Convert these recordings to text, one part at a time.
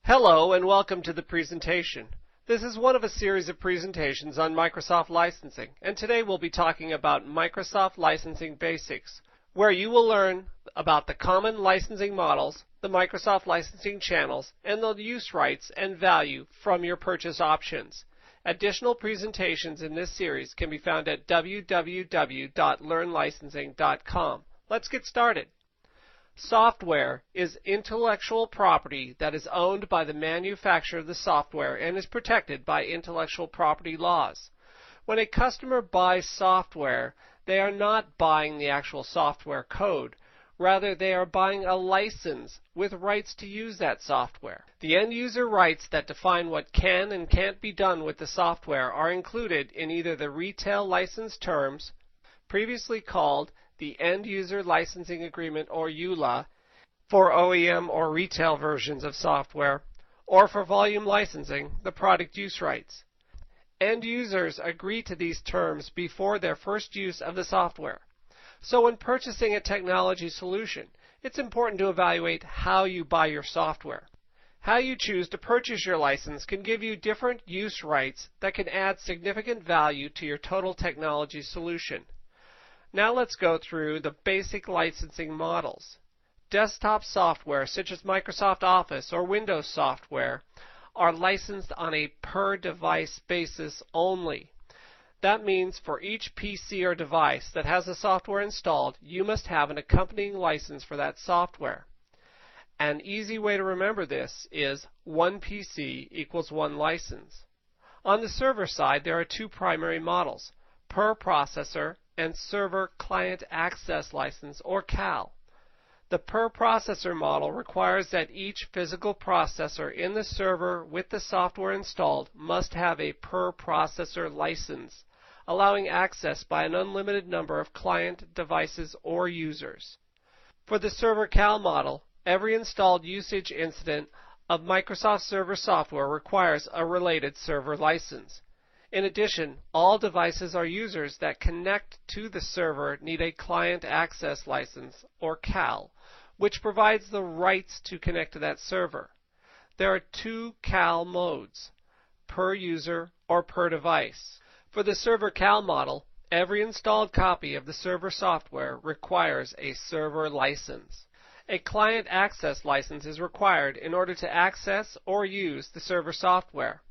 Hello and welcome to the presentation. This is one of a series of presentations on Microsoft licensing, and today we'll be talking about Microsoft Licensing Basics, where you will learn about the common licensing models, the Microsoft licensing channels, and the use rights and value from your purchase options. Additional presentations in this series can be found at www.learnlicensing.com. Let's get started. Software is intellectual property that is owned by the manufacturer of the software and is protected by intellectual property laws. When a customer buys software, they are not buying the actual software code. Rather, they are buying a license with rights to use that software. The end user rights that define what can and can't be done with the software are included in either the retail license terms, previously called the End User Licensing Agreement or EULA for OEM or retail versions of software, or for volume licensing, the product use rights. End users agree to these terms before their first use of the software. So when purchasing a technology solution, it's important to evaluate how you buy your software. How you choose to purchase your license can give you different use rights that can add significant value to your total technology solution. Now let's go through the basic licensing models. Desktop software such as Microsoft Office or Windows software are licensed on a per-device basis only. That means for each PC or device that has the software installed, you must have an accompanying license for that software. An easy way to remember this is one PC equals one license. On the server side, there are two primary models, per processor and Server Client Access License, or CAL. The per processor model requires that each physical processor in the server with the software installed must have a per processor license, allowing access by an unlimited number of client devices or users. For the Server CAL model, every installed usage incident of Microsoft Server software requires a related server license. In addition, all devices or users that connect to the server need a Client Access License, or CAL, which provides the rights to connect to that server. There are two CAL modes, per user or per device. For the Server CAL model, every installed copy of the server software requires a server license. A Client Access License is required in order to access or use the server software.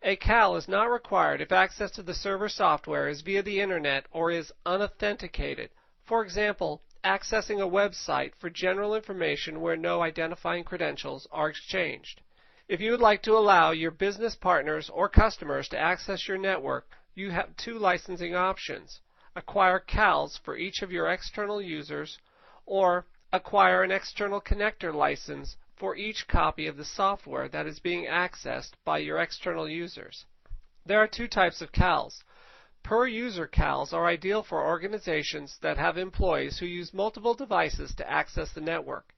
A CAL is not required if access to the server software is via the internet or is unauthenticated. For example, accessing a website for general information where no identifying credentials are exchanged. If you would like to allow your business partners or customers to access your network, you have two licensing options. Acquire CALs for each of your external users, or acquire an external connector license for each copy of the software that is being accessed by your external users. There are two types of CALs. Per-user CALs are ideal for organizations that have employees who use multiple devices to access the network.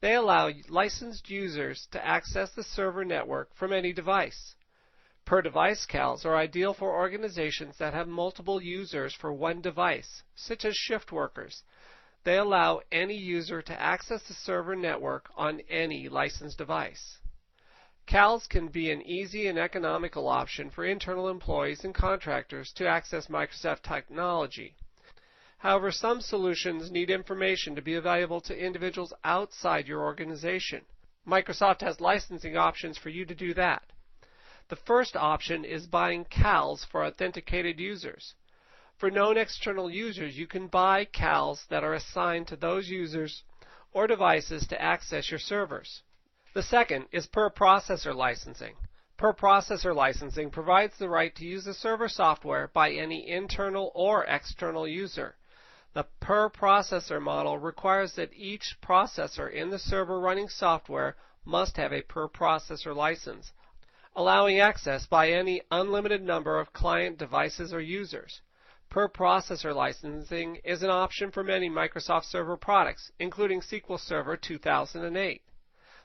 They allow licensed users to access the server network from any device. Per-device CALs are ideal for organizations that have multiple users for one device, such as shift workers. They allow any user to access the server network on any licensed device. CALs can be an easy and economical option for internal employees and contractors to access Microsoft technology. However, some solutions need information to be available to individuals outside your organization. Microsoft has licensing options for you to do that. The first option is buying CALs for authenticated users. For known external users, you can buy CALs that are assigned to those users or devices to access your servers. The second is per processor licensing. Per processor licensing provides the right to use the server software by any internal or external user. The per processor model requires that each processor in the server running software must have a per processor license, allowing access by any unlimited number of client devices or users. Per processor licensing is an option for many Microsoft Server products, including SQL Server 2008.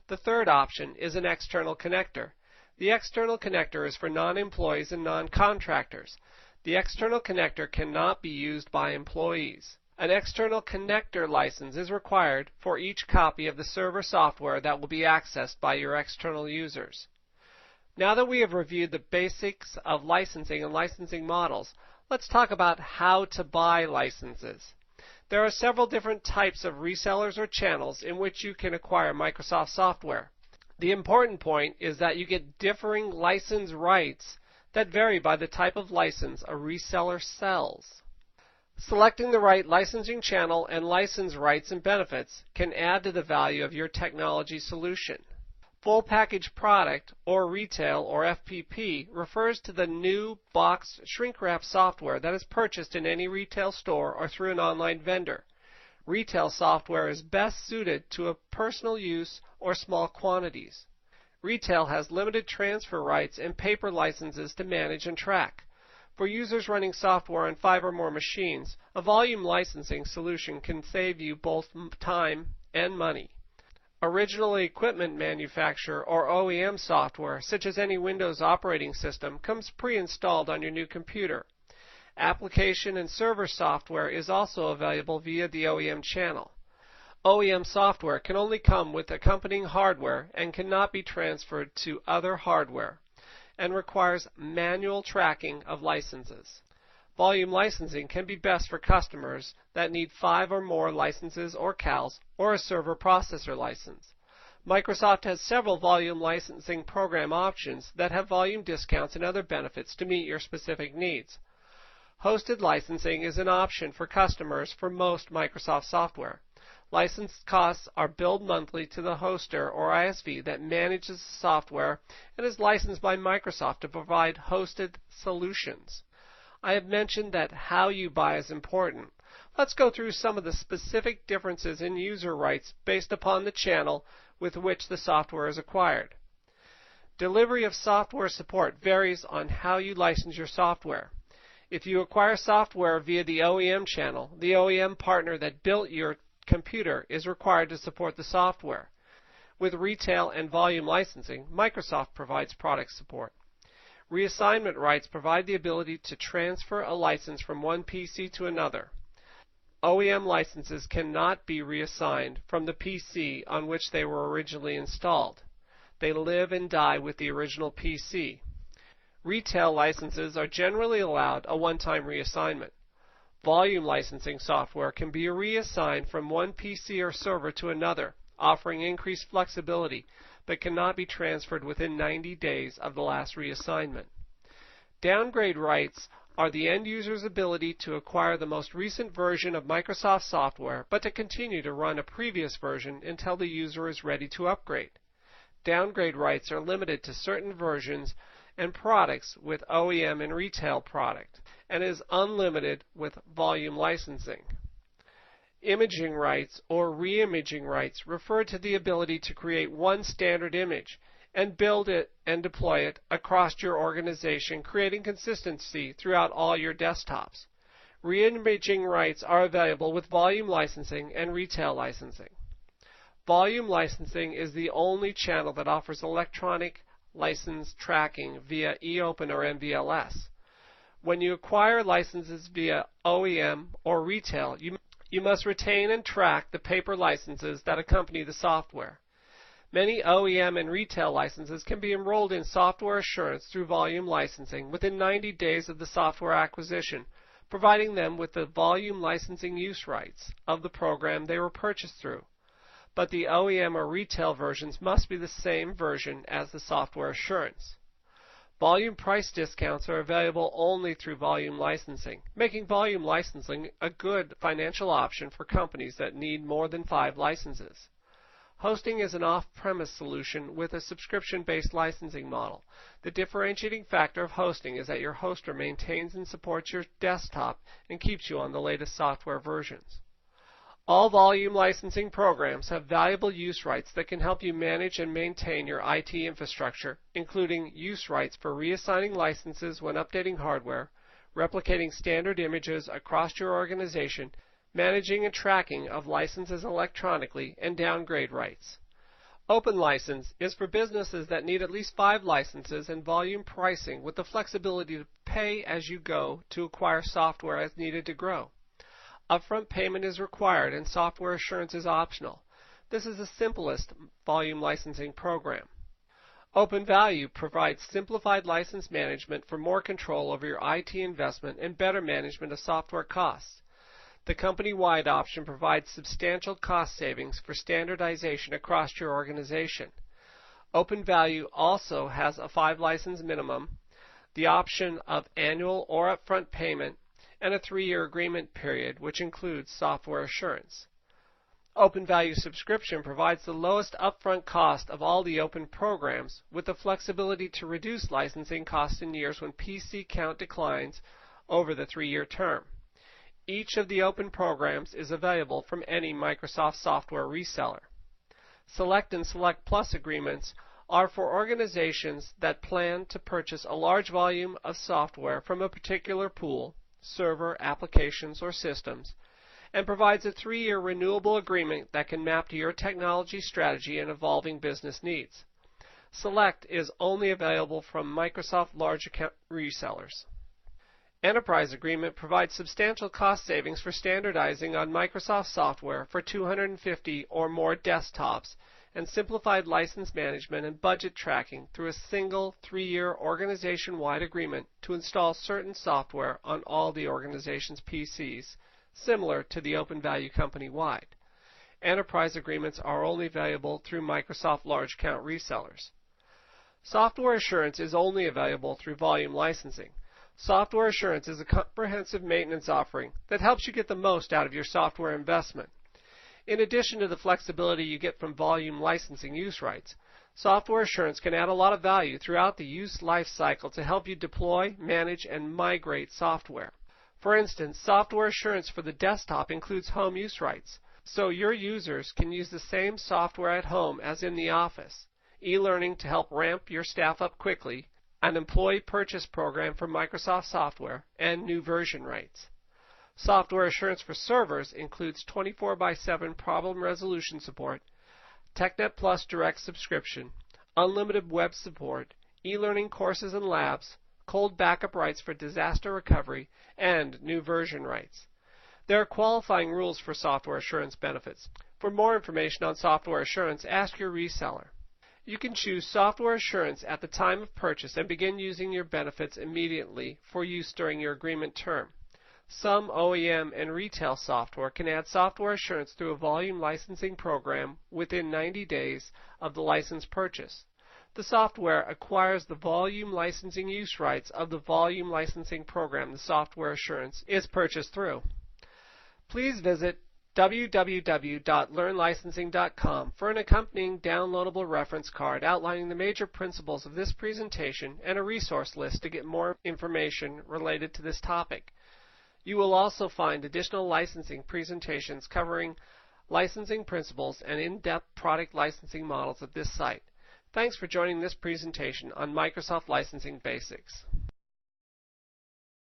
The third option is an external connector. The external connector is for non-employees and non-contractors. The external connector cannot be used by employees. An external connector license is required for each copy of the server software that will be accessed by your external users. Now that we have reviewed the basics of licensing and licensing models, let's talk about how to buy licenses. There are several different types of resellers or channels in which you can acquire Microsoft software. The important point is that you get differing license rights that vary by the type of license a reseller sells. Selecting the right licensing channel and license rights and benefits can add to the value of your technology solution. Full package product, or retail, or FPP, refers to the new boxed shrink-wrap software that is purchased in any retail store or through an online vendor. Retail software is best suited to a personal use or small quantities. Retail has limited transfer rights and paper licenses to manage and track. For users running software on 5 or more machines, a volume licensing solution can save you both time and money. Original equipment manufacturer or OEM software, such as any Windows operating system, comes pre-installed on your new computer. Application and server software is also available via the OEM channel. OEM software can only come with accompanying hardware and cannot be transferred to other hardware, and requires manual tracking of licenses. Volume licensing can be best for customers that need 5 or more licenses or CALs or a server processor license. Microsoft has several volume licensing program options that have volume discounts and other benefits to meet your specific needs. Hosted licensing is an option for customers for most Microsoft software. License costs are billed monthly to the hoster or ISV that manages the software and is licensed by Microsoft to provide hosted solutions. I have mentioned that how you buy is important. Let's go through some of the specific differences in user rights based upon the channel with which the software is acquired. Delivery of software support varies on how you license your software. If you acquire software via the OEM channel, the OEM partner that built your computer is required to support the software. With retail and volume licensing, Microsoft provides product support. Reassignment rights provide the ability to transfer a license from one PC to another. OEM licenses cannot be reassigned from the PC on which they were originally installed. They live and die with the original PC. Retail licenses are generally allowed a one-time reassignment. Volume licensing software can be reassigned from one PC or server to another, offering increased flexibility, but cannot be transferred within 90 days of the last reassignment. Downgrade rights are the end user's ability to acquire the most recent version of Microsoft software, but to continue to run a previous version until the user is ready to upgrade. Downgrade rights are limited to certain versions and products with OEM and retail product, and is unlimited with volume licensing. Imaging rights or re-imaging rights refer to the ability to create one standard image and build it and deploy it across your organization, creating consistency throughout all your desktops. Re-imaging rights are available with volume licensing and retail licensing. Volume licensing is the only channel that offers electronic license tracking via eOpen or MVLS. When you acquire licenses via OEM or retail, you must retain and track the paper licenses that accompany the software. Many OEM and retail licenses can be enrolled in software assurance through volume licensing within 90 days of the software acquisition, providing them with the volume licensing use rights of the program they were purchased through. But the OEM or retail versions must be the same version as the software assurance. Volume price discounts are available only through volume licensing, making volume licensing a good financial option for companies that need more than 5 licenses. Hosting is an off-premise solution with a subscription-based licensing model. The differentiating factor of hosting is that your hoster maintains and supports your desktop and keeps you on the latest software versions. All volume licensing programs have valuable use rights that can help you manage and maintain your IT infrastructure, including use rights for reassigning licenses when updating hardware, replicating standard images across your organization, managing and tracking of licenses electronically, and downgrade rights. Open license is for businesses that need at least 5 licenses and volume pricing with the flexibility to pay as you go to acquire software as needed to grow. Upfront payment is required and software assurance is optional. This is the simplest volume licensing program. Open Value provides simplified license management for more control over your IT investment and better management of software costs. The company-wide option provides substantial cost savings for standardization across your organization. Open Value also has a 5-license minimum, the option of annual or upfront payment, and a 3-year agreement period, which includes software assurance. Open Value subscription provides the lowest upfront cost of all the open programs, with the flexibility to reduce licensing costs in years when PC count declines over the 3-year term. Each of the open programs is available from any Microsoft software reseller. Select and Select Plus agreements are for organizations that plan to purchase a large volume of software from a particular pool, server, applications, or systems, and provides a 3-year renewable agreement that can map to your technology strategy and evolving business needs. Select is only available from Microsoft large account resellers. Enterprise Agreement provides substantial cost savings for standardizing on Microsoft software for 250 or more desktops and simplified license management and budget tracking through a single 3-year organization-wide agreement to install certain software on all the organization's PCs, similar to the Open Value company-wide. Enterprise agreements are only available through Microsoft large account resellers. Software assurance is only available through volume licensing. Software assurance is a comprehensive maintenance offering that helps you get the most out of your software investment. In addition to the flexibility you get from volume licensing use rights, software assurance can add a lot of value throughout the use life cycle to help you deploy, manage, and migrate software. For instance, software assurance for the desktop includes home use rights, so your users can use the same software at home as in the office, e-learning to help ramp your staff up quickly, an employee purchase program for Microsoft software, and new version rights. Software assurance for servers includes 24/7 problem resolution support, TechNet Plus direct subscription, unlimited web support, e-learning courses and labs, cold backup rights for disaster recovery, and new version rights. There are qualifying rules for software assurance benefits. For more information on software assurance, ask your reseller. You can choose software assurance at the time of purchase and begin using your benefits immediately for use during your agreement term. Some OEM and retail software can add software assurance through a volume licensing program within 90 days of the license purchase. The software acquires the volume licensing use rights of the volume licensing program the software assurance is purchased through. Please visit www.learnlicensing.com for an accompanying downloadable reference card outlining the major principles of this presentation and a resource list to get more information related to this topic. You will also find additional licensing presentations covering licensing principles and in-depth product licensing models at this site. Thanks for joining this presentation on Microsoft Licensing Basics.